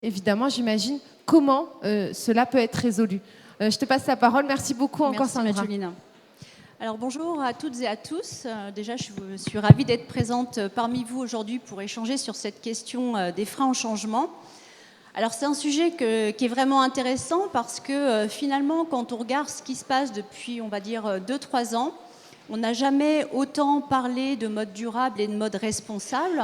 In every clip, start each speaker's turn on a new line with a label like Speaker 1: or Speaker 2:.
Speaker 1: évidemment, j'imagine, comment cela peut être résolu. Je te passe la parole. Merci beaucoup encore,
Speaker 2: Merci,
Speaker 1: Sandra.
Speaker 2: Mathilina. Alors bonjour à toutes et à tous. Déjà, je suis ravie d'être présente parmi vous aujourd'hui pour échanger sur cette question des freins au changement. Alors c'est un sujet qui est vraiment intéressant parce que finalement, quand on regarde ce qui se passe depuis, on va dire, 2-3 ans, on n'a jamais autant parlé de mode durable et de mode responsable.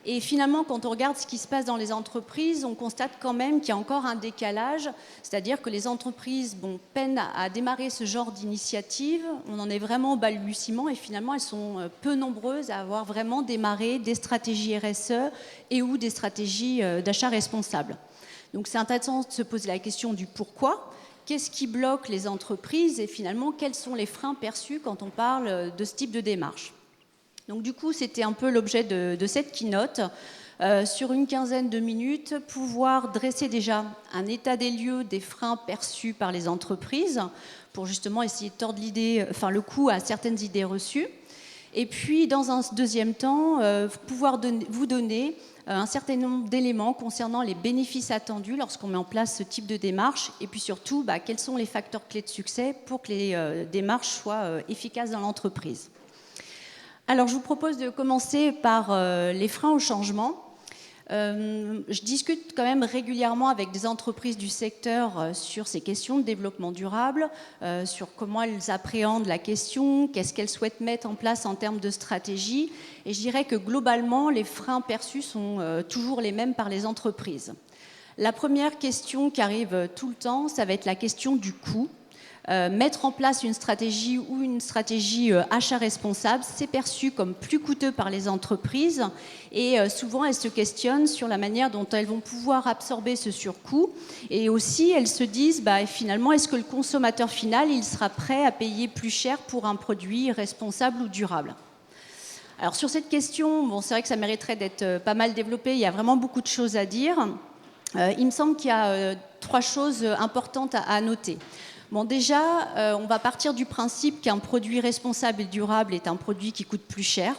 Speaker 2: Et finalement, quand on regarde ce qui se passe dans les entreprises, on constate quand même qu'il y a encore un décalage, c'est-à-dire que les entreprises peinent à démarrer ce genre d'initiative. On en est vraiment au balbutiement et finalement, elles sont peu nombreuses à avoir vraiment démarré des stratégies RSE et ou des stratégies d'achat responsable. Donc c'est intéressant de se poser la question du pourquoi. Qu'est-ce qui bloque les entreprises et finalement, quels sont les freins perçus quand on parle de ce type de démarche? Donc du coup, c'était un peu l'objet de cette keynote. Sur une quinzaine de minutes, pouvoir dresser déjà un état des lieux des freins perçus par les entreprises pour justement essayer de tordre le cou à certaines idées reçues. Et puis, dans un deuxième temps, pouvoir vous donner un certain nombre d'éléments concernant les bénéfices attendus lorsqu'on met en place ce type de démarche et puis surtout, quels sont les facteurs clés de succès pour que les démarches soient efficaces dans l'entreprise. Alors, je vous propose de commencer par les freins au changement. Je discute quand même régulièrement avec des entreprises du secteur sur ces questions de développement durable, sur comment elles appréhendent la question, qu'est-ce qu'elles souhaitent mettre en place en termes de stratégie. Et je dirais que globalement, les freins perçus sont toujours les mêmes par les entreprises. La première question qui arrive tout le temps, ça va être la question du coût. Mettre en place une stratégie ou une stratégie achat responsable, c'est perçu comme plus coûteux par les entreprises et souvent elles se questionnent sur la manière dont elles vont pouvoir absorber ce surcoût et aussi elles se disent finalement est-ce que le consommateur final il sera prêt à payer plus cher pour un produit responsable ou durable? Alors sur cette question, c'est vrai que ça mériterait d'être pas mal développé, il y a vraiment beaucoup de choses à dire. Il me semble qu'il y a 3 choses importantes à noter. Bon, déjà, on va partir du principe qu'un produit responsable et durable est un produit qui coûte plus cher.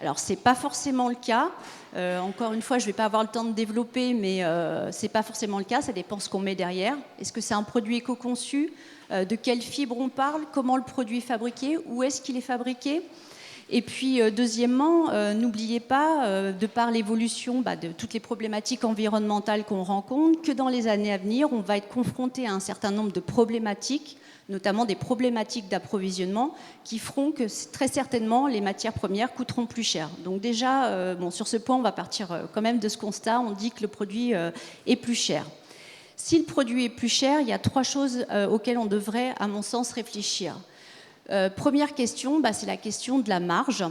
Speaker 2: Alors, ce n'est pas forcément le cas. Encore une fois, je ne vais pas avoir le temps de développer, mais ce n'est pas forcément le cas. Ça dépend ce qu'on met derrière. Est-ce que c'est un produit éco-conçu? De quelle fibre on parle? Comment le produit est fabriqué? Où est-ce qu'il est fabriqué? Et puis, deuxièmement, n'oubliez pas, de par l'évolution de toutes les problématiques environnementales qu'on rencontre, que dans les années à venir, on va être confronté à un certain nombre de problématiques, notamment des problématiques d'approvisionnement, qui feront que très certainement les matières premières coûteront plus cher. Donc déjà, sur ce point, on va partir quand même de ce constat. On dit que le produit est plus cher. Si le produit est plus cher, il y a 3 choses auxquelles on devrait, à mon sens, réfléchir. Première question, c'est la question de la marge.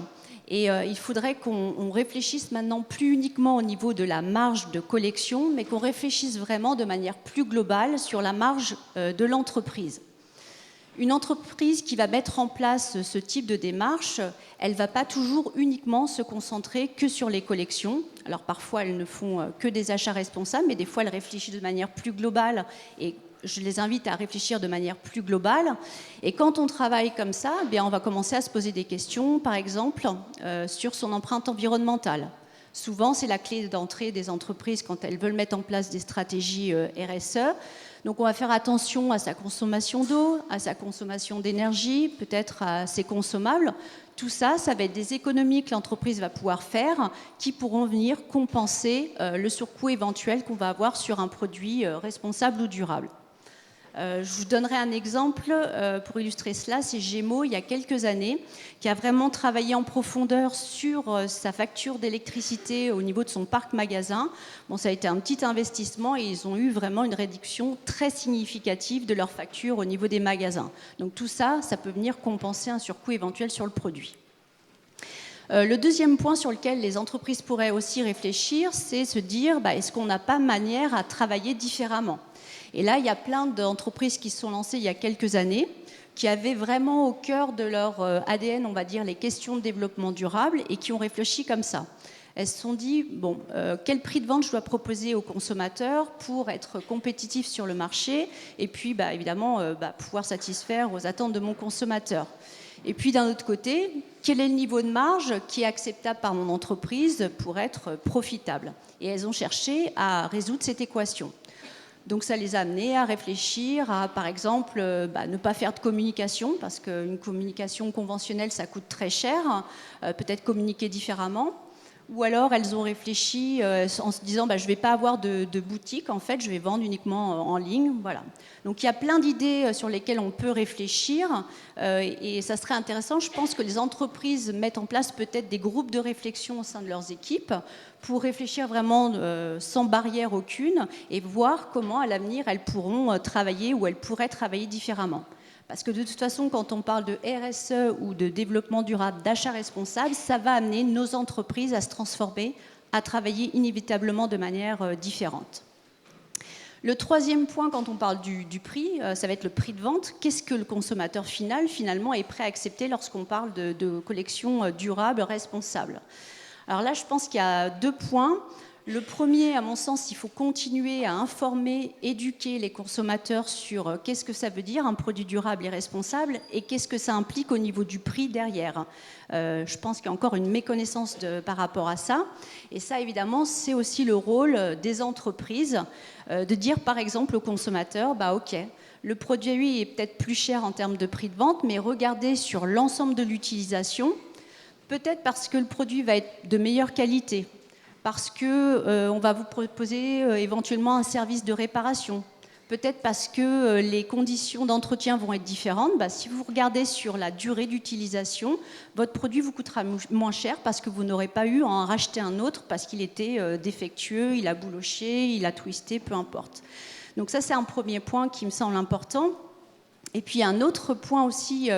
Speaker 2: Et il faudrait qu'on réfléchisse maintenant plus uniquement au niveau de la marge de collection, mais qu'on réfléchisse vraiment de manière plus globale sur la marge de l'entreprise. Une entreprise qui va mettre en place ce type de démarche, elle ne va pas toujours uniquement se concentrer que sur les collections. Alors parfois, elles ne font que des achats responsables, mais des fois, elles réfléchissent de manière plus globale et je les invite à réfléchir de manière plus globale. Et quand on travaille comme ça, on va commencer à se poser des questions, par exemple, sur son empreinte environnementale. Souvent, c'est la clé d'entrée des entreprises quand elles veulent mettre en place des stratégies RSE. Donc, on va faire attention à sa consommation d'eau, à sa consommation d'énergie, peut-être à ses consommables. Tout ça, ça va être des économies que l'entreprise va pouvoir faire qui pourront venir compenser le surcoût éventuel qu'on va avoir sur un produit responsable ou durable. Je vous donnerai un exemple pour illustrer cela. C'est Gémeaux, il y a quelques années, qui a vraiment travaillé en profondeur sur sa facture d'électricité au niveau de son parc magasin. Ça a été un petit investissement et ils ont eu vraiment une réduction très significative de leur facture au niveau des magasins. Donc tout ça, ça peut venir compenser un surcoût éventuel sur le produit. Le deuxième point sur lequel les entreprises pourraient aussi réfléchir, c'est se dire est-ce qu'on n'a pas manière à travailler différemment? Et là, il y a plein d'entreprises qui se sont lancées il y a quelques années, qui avaient vraiment au cœur de leur ADN, on va dire, les questions de développement durable et qui ont réfléchi comme ça. Elles se sont dit, quel prix de vente je dois proposer aux consommateurs pour être compétitif sur le marché et puis, évidemment, pouvoir satisfaire aux attentes de mon consommateur. Et puis d'un autre côté, quel est le niveau de marge qui est acceptable par mon entreprise pour être profitable? Et elles ont cherché à résoudre cette équation. Donc ça les a amenés à réfléchir à, par exemple, ne pas faire de communication, parce qu'une communication conventionnelle, ça coûte très cher, peut-être communiquer différemment. Ou alors elles ont réfléchi en se disant je ne vais pas avoir de boutique, en fait, je vais vendre uniquement en ligne. Voilà. Donc il y a plein d'idées sur lesquelles on peut réfléchir et ça serait intéressant, je pense, que les entreprises mettent en place peut-être des groupes de réflexion au sein de leurs équipes pour réfléchir vraiment sans barrière aucune et voir comment à l'avenir elles pourront travailler ou elles pourraient travailler différemment. Parce que de toute façon, quand on parle de RSE ou de développement durable, d'achat responsable, ça va amener nos entreprises à se transformer, à travailler inévitablement de manière différente. Le troisième point, quand on parle du prix, ça va être le prix de vente. Qu'est-ce que le consommateur final, finalement, est prêt à accepter lorsqu'on parle de collection durable, responsable? Alors là, je pense qu'il y a 2 points. Le premier, à mon sens, il faut continuer à informer, éduquer les consommateurs sur qu'est-ce que ça veut dire un produit durable et responsable et qu'est-ce que ça implique au niveau du prix derrière. Je pense qu'il y a encore une méconnaissance par rapport à ça. Et ça, évidemment, c'est aussi le rôle des entreprises de dire, par exemple, aux consommateurs, OK, le produit est peut-être plus cher en termes de prix de vente, mais regardez sur l'ensemble de l'utilisation, peut-être parce que le produit va être de meilleure qualité, parce qu'on va vous proposer éventuellement un service de réparation. Peut-être parce que les conditions d'entretien vont être différentes. Si vous regardez sur la durée d'utilisation, votre produit vous coûtera moins cher parce que vous n'aurez pas eu à en racheter un autre parce qu'il était défectueux, il a bouloché, il a twisté, peu importe. Donc ça, c'est un premier point qui me semble important. Et puis un autre point aussi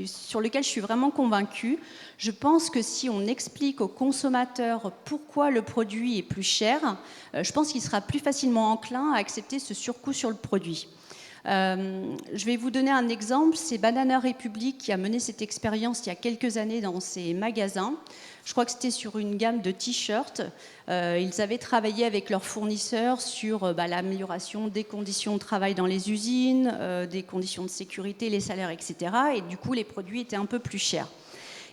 Speaker 2: sur lequel je suis vraiment convaincue, je pense que si on explique aux consommateurs pourquoi le produit est plus cher, je pense qu'il sera plus facilement enclin à accepter ce surcoût sur le produit. Je vais vous donner un exemple, c'est Banana Republic qui a mené cette expérience il y a quelques années dans ses magasins. Je crois que c'était sur une gamme de t-shirts. Ils avaient travaillé avec leurs fournisseurs sur l'amélioration des conditions de travail dans les usines, des conditions de sécurité, les salaires, etc. Et du coup, les produits étaient un peu plus chers.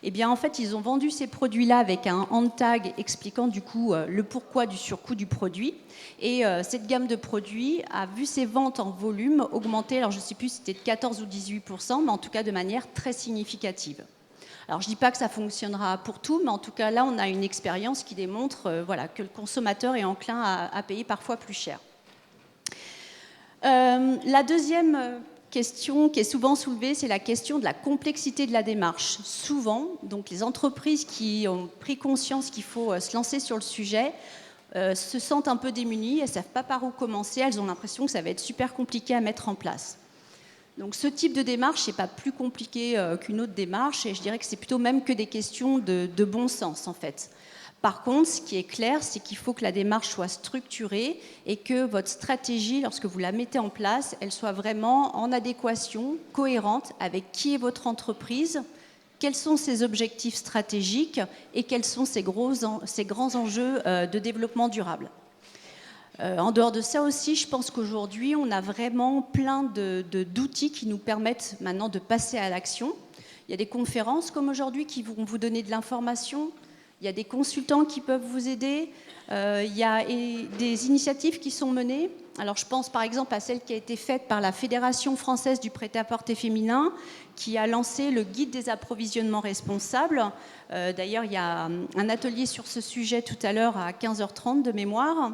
Speaker 2: Eh bien, en fait, ils ont vendu ces produits-là avec un hand tag expliquant du coup le pourquoi du surcoût du produit. Et cette gamme de produits a vu ses ventes en volume augmenter, alors je ne sais plus si c'était de 14 ou 18%, mais en tout cas de manière très significative. Alors je ne dis pas que ça fonctionnera pour tout, mais en tout cas là, on a une expérience qui démontre que le consommateur est enclin à payer parfois plus cher. La deuxième question qui est souvent soulevée, c'est la question de la complexité de la démarche. Souvent, donc les entreprises qui ont pris conscience qu'il faut se lancer sur le sujet se sentent un peu démunies, elles ne savent pas par où commencer, elles ont l'impression que ça va être super compliqué à mettre en place. Donc ce type de démarche n'est pas plus compliqué qu'une autre démarche, et je dirais que c'est plutôt même que des questions de bon sens en fait. Par contre, ce qui est clair, c'est qu'il faut que la démarche soit structurée et que votre stratégie, lorsque vous la mettez en place, elle soit vraiment en adéquation, cohérente avec qui est votre entreprise, quels sont ses objectifs stratégiques et quels sont ses grands enjeux de développement durable. En dehors de ça aussi, je pense qu'aujourd'hui, on a vraiment plein d'outils qui nous permettent maintenant de passer à l'action. Il y a des conférences comme aujourd'hui qui vont vous donner de l'information. Il y a des consultants qui peuvent vous aider. Il y a des initiatives qui sont menées. Alors, je pense par exemple à celle qui a été faite par la Fédération française du prêt-à-porter féminin, qui a lancé le guide des approvisionnements responsables. D'ailleurs, il y a un atelier sur ce sujet tout à l'heure à 15h30 de mémoire.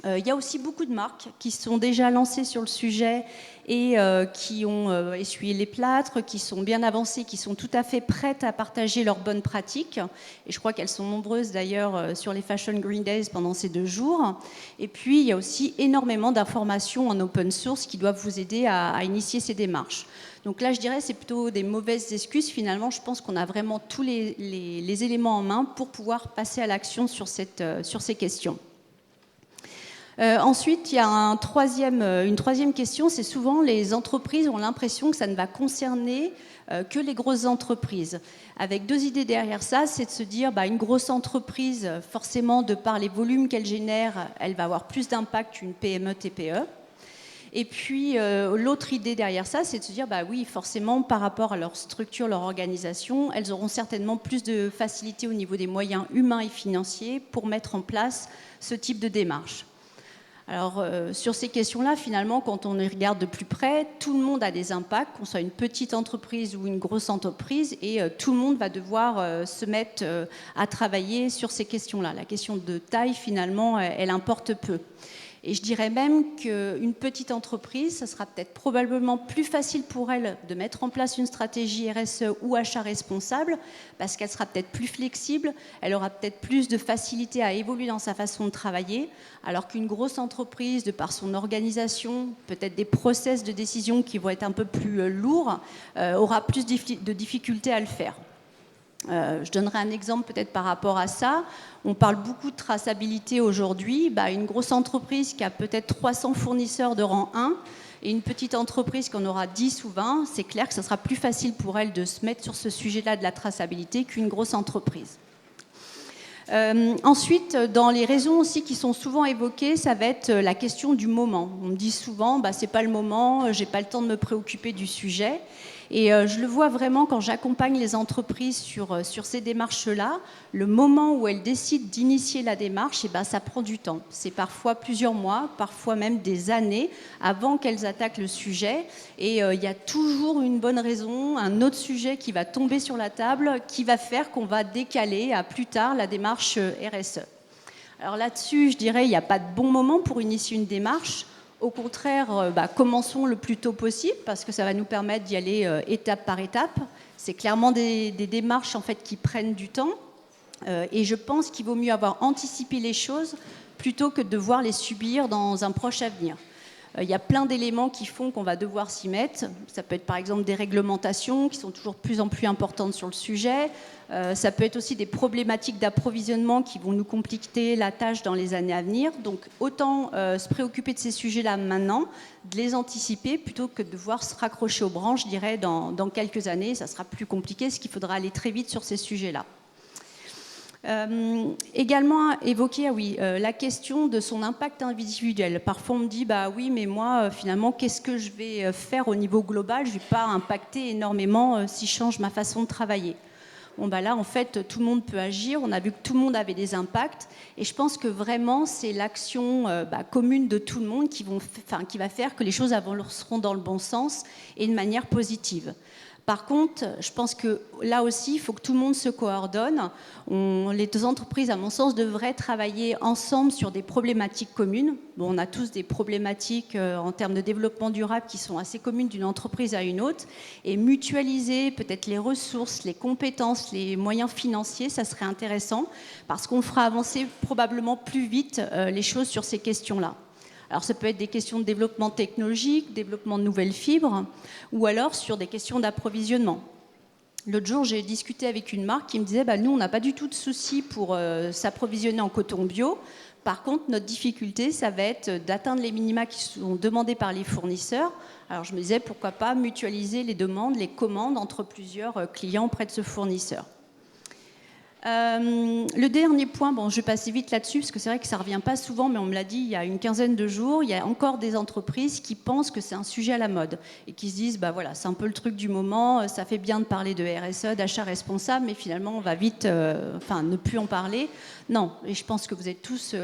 Speaker 2: Il y a aussi beaucoup de marques qui sont déjà lancées sur le sujet et qui ont essuyé les plâtres, qui sont bien avancées, qui sont tout à fait prêtes à partager leurs bonnes pratiques. Et je crois qu'elles sont nombreuses d'ailleurs sur les Fashion Green Days pendant ces 2 jours. Et puis il y a aussi énormément d'informations en open source qui doivent vous aider à initier ces démarches. Donc là, je dirais, c'est plutôt des mauvaises excuses. Finalement, je pense qu'on a vraiment tous les éléments en main pour pouvoir passer à l'action sur ces questions. Ensuite, il y a une troisième question, c'est souvent les entreprises ont l'impression que ça ne va concerner que les grosses entreprises. Avec 2 idées derrière ça, c'est de se dire une grosse entreprise, forcément, de par les volumes qu'elle génère, elle va avoir plus d'impact qu'une PME-TPE. Et puis, l'autre idée derrière ça, c'est de se dire, bah oui, forcément, par rapport à leur structure, leur organisation, elles auront certainement plus de facilité au niveau des moyens humains et financiers pour mettre en place ce type de démarche. Alors, sur ces questions-là, finalement, quand on les regarde de plus près, tout le monde a des impacts, qu'on soit une petite entreprise ou une grosse entreprise, et tout le monde va devoir se mettre à travailler sur ces questions-là. La question de taille, finalement, elle importe peu. Et je dirais même qu'une petite entreprise, ça sera peut-être probablement plus facile pour elle de mettre en place une stratégie RSE ou achat responsable, parce qu'elle sera peut-être plus flexible, elle aura peut-être plus de facilité à évoluer dans sa façon de travailler, alors qu'une grosse entreprise, de par son organisation, peut-être des process de décision qui vont être un peu plus lourds, aura plus de difficultés à le faire. Je donnerai un exemple peut-être par rapport à ça. On parle beaucoup de traçabilité aujourd'hui. Une grosse entreprise qui a peut-être 300 fournisseurs de rang 1 et une petite entreprise qui en aura 10 ou 20, c'est clair que ça sera plus facile pour elle de se mettre sur ce sujet-là de la traçabilité qu'une grosse entreprise. Ensuite, dans les raisons aussi qui sont souvent évoquées, ça va être la question du moment. On me dit souvent, c'est pas le moment, j'ai pas le temps de me préoccuper du sujet. Et je le vois vraiment quand j'accompagne les entreprises sur ces démarches-là. Le moment où elles décident d'initier la démarche, ça prend du temps. C'est parfois plusieurs mois, parfois même des années avant qu'elles attaquent le sujet. Et il y a toujours une bonne raison, un autre sujet qui va tomber sur la table, qui va faire qu'on va décaler à plus tard la démarche RSE. Alors là-dessus, je dirais, il n'y a pas de bon moment pour initier une démarche. Au contraire, commençons le plus tôt possible parce que ça va nous permettre d'y aller étape par étape. C'est clairement des démarches en fait, qui prennent du temps et je pense qu'il vaut mieux avoir anticipé les choses plutôt que de devoir les subir dans un proche avenir. Il y a plein d'éléments qui font qu'on va devoir s'y mettre. Ça peut être par exemple des réglementations qui sont toujours de plus en plus importantes sur le sujet. Ça peut être aussi des problématiques d'approvisionnement qui vont nous compliquer la tâche dans les années à venir. Donc autant se préoccuper de ces sujets-là maintenant, de les anticiper plutôt que de devoir se raccrocher aux branches, je dirais, dans quelques années. Ça sera plus compliqué parce qu'il faudra aller très vite sur ces sujets-là. Également évoquer la question de son impact individuel. Parfois on me dit oui mais moi finalement qu'est-ce que je vais faire au niveau global, je ne vais pas impacter énormément si je change ma façon de travailler. Là en fait tout le monde peut agir, on a vu que tout le monde avait des impacts et je pense que vraiment c'est l'action commune de tout le monde qui va faire que les choses avanceront dans le bon sens et de manière positive. Par contre, je pense que là aussi, il faut que tout le monde se coordonne. Les deux entreprises, à mon sens, devraient travailler ensemble sur des problématiques communes. On a tous des problématiques en termes de développement durable qui sont assez communes d'une entreprise à une autre. Et mutualiser peut-être les ressources, les compétences, les moyens financiers, ça serait intéressant parce qu'on fera avancer probablement plus vite les choses sur ces questions-là. Alors ça peut être des questions de développement technologique, développement de nouvelles fibres, ou alors sur des questions d'approvisionnement. L'autre jour, j'ai discuté avec une marque qui me disait nous, on n'a pas du tout de souci pour s'approvisionner en coton bio. Par contre, notre difficulté, ça va être d'atteindre les minima qui sont demandés par les fournisseurs. Alors je me disais, pourquoi pas mutualiser les demandes, les commandes entre plusieurs clients auprès de ce fournisseur. Le dernier point, je vais passer vite là-dessus parce que c'est vrai que ça ne revient pas souvent, mais on me l'a dit il y a une quinzaine de jours, il y a encore des entreprises qui pensent que c'est un sujet à la mode et qui se disent c'est un peu le truc du moment, ça fait bien de parler de RSE, d'achat responsable, mais finalement on va vite ne plus en parler. Non, et je pense que vous êtes tous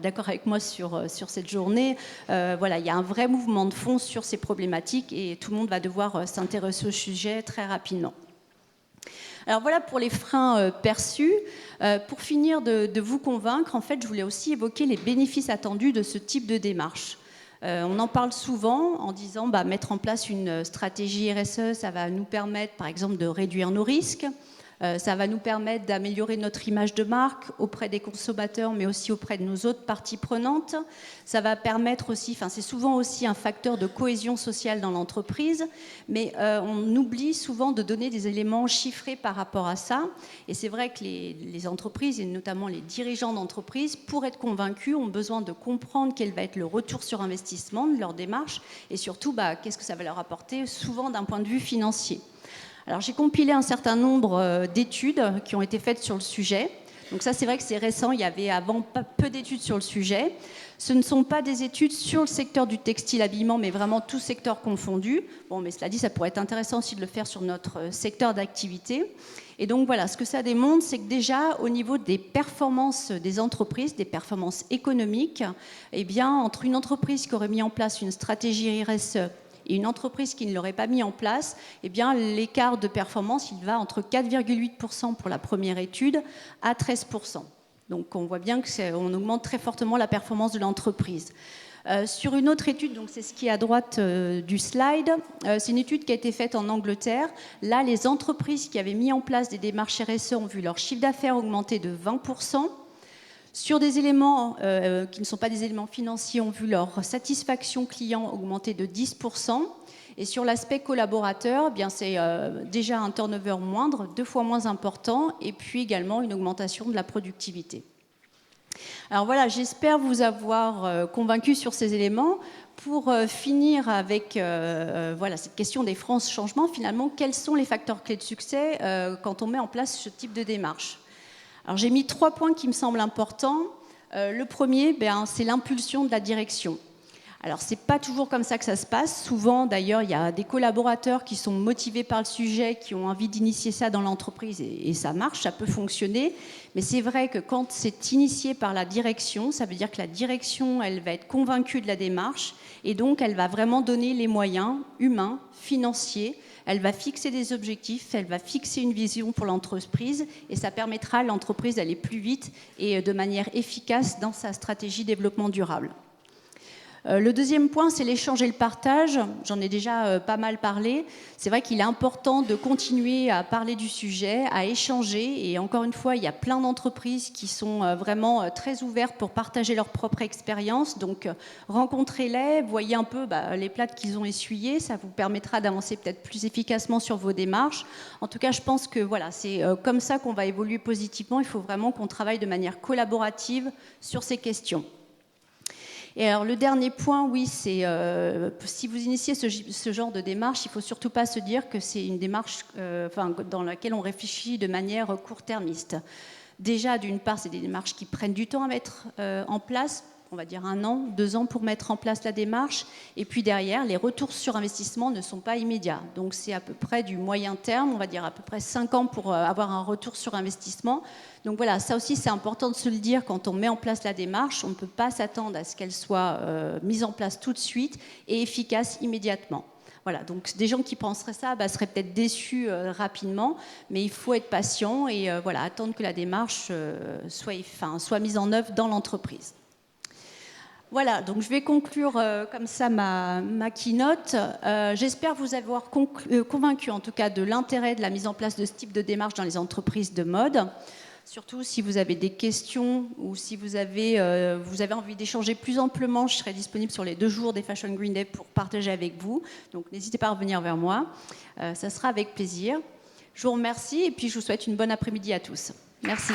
Speaker 2: d'accord avec moi sur cette journée. Il y a un vrai mouvement de fond sur ces problématiques et tout le monde va devoir s'intéresser au sujet très rapidement. Alors voilà pour les freins perçus. Pour finir de vous convaincre, en fait, je voulais aussi évoquer les bénéfices attendus de ce type de démarche. On en parle souvent en disant mettre en place une stratégie RSE, ça va nous permettre par exemple de réduire nos risques. Ça va nous permettre d'améliorer notre image de marque auprès des consommateurs, mais aussi auprès de nos autres parties prenantes. Ça va permettre aussi, c'est souvent aussi un facteur de cohésion sociale dans l'entreprise, mais on oublie souvent de donner des éléments chiffrés par rapport à ça. Et c'est vrai que les entreprises, et notamment les dirigeants d'entreprise, pour être convaincus, ont besoin de comprendre quel va être le retour sur investissement de leur démarche, et surtout, qu'est-ce que ça va leur apporter, souvent d'un point de vue financier. Alors j'ai compilé un certain nombre d'études qui ont été faites sur le sujet. Donc ça, c'est vrai que c'est récent, il y avait avant peu d'études sur le sujet. Ce ne sont pas des études sur le secteur du textile-habillement, mais vraiment tout secteur confondu. Bon, mais cela dit, ça pourrait être intéressant aussi de le faire sur notre secteur d'activité. Et donc voilà, ce que ça démontre, c'est que déjà, au niveau des performances des entreprises, des performances économiques, eh bien, entre une entreprise qui aurait mis en place une stratégie RSE et une entreprise qui ne l'aurait pas mis en place, eh bien, l'écart de performance, il va entre 4,8% pour la première étude à 13%. Donc on voit bien qu'on augmente très fortement la performance de l'entreprise. Sur une autre étude, donc c'est ce qui est à droite du slide, c'est une étude qui a été faite en Angleterre. Là, les entreprises qui avaient mis en place des démarches RSE ont vu leur chiffre d'affaires augmenter de 20%. Sur des éléments qui ne sont pas des éléments financiers, ont vu leur satisfaction client augmenter de 10%. Et sur l'aspect collaborateur, eh bien c'est déjà un turnover moindre, 2 fois moins important, et puis également une augmentation de la productivité. Alors voilà, j'espère vous avoir convaincu sur ces éléments. Pour finir avec voilà, cette question des France Changements, finalement, quels sont les facteurs clés de succès quand on met en place ce type de démarche? Alors j'ai mis 3 points qui me semblent importants. Le premier, c'est l'impulsion de la direction. Alors, ce n'est pas toujours comme ça que ça se passe. Souvent, d'ailleurs, il y a des collaborateurs qui sont motivés par le sujet, qui ont envie d'initier ça dans l'entreprise, et ça marche, ça peut fonctionner. Mais c'est vrai que quand c'est initié par la direction, ça veut dire que la direction, elle va être convaincue de la démarche, et donc elle va vraiment donner les moyens humains, financiers. Elle va fixer des objectifs, elle va fixer une vision pour l'entreprise, et ça permettra à l'entreprise d'aller plus vite et de manière efficace dans sa stratégie développement durable. Le deuxième point, c'est l'échange et le partage. J'en ai déjà pas mal parlé. C'est vrai qu'il est important de continuer à parler du sujet, à échanger. Et encore une fois, il y a plein d'entreprises qui sont vraiment très ouvertes pour partager leur propre expérience. Donc, rencontrez-les, voyez un peu les plâtres qu'ils ont essuyés. Ça vous permettra d'avancer peut-être plus efficacement sur vos démarches. En tout cas, je pense que voilà, c'est comme ça qu'on va évoluer positivement. Il faut vraiment qu'on travaille de manière collaborative sur ces questions. Et alors le dernier point, oui, c'est si vous initiez ce genre de démarche, il ne faut surtout pas se dire que c'est une démarche dans laquelle on réfléchit de manière court-termiste. Déjà, d'une part, c'est des démarches qui prennent du temps à mettre en place, on va dire 1 an, 2 ans pour mettre en place la démarche. Et puis derrière, les retours sur investissement ne sont pas immédiats. Donc c'est à peu près du moyen terme, on va dire à peu près 5 ans pour avoir un retour sur investissement. Donc voilà, ça aussi c'est important de se le dire quand on met en place la démarche. On ne peut pas s'attendre à ce qu'elle soit mise en place tout de suite et efficace imméditement. Voilà, donc des gens qui penseraient ça seraient peut-être déçus rapidement, mais il faut être patient et voilà, attendre que la démarche soit mise en œuvre dans l'entreprise. Voilà, donc je vais conclure comme ça ma keynote. J'espère vous avoir convaincu en tout cas de l'intérêt de la mise en place de ce type de démarche dans les entreprises de mode. Surtout si vous avez des questions ou si vous avez envie d'échanger plus amplement, je serai disponible sur les 2 jours des Fashion Green Day pour partager avec vous. Donc n'hésitez pas à revenir vers moi, ça sera avec plaisir. Je vous remercie et puis je vous souhaite une bonne après-midi à tous. Merci.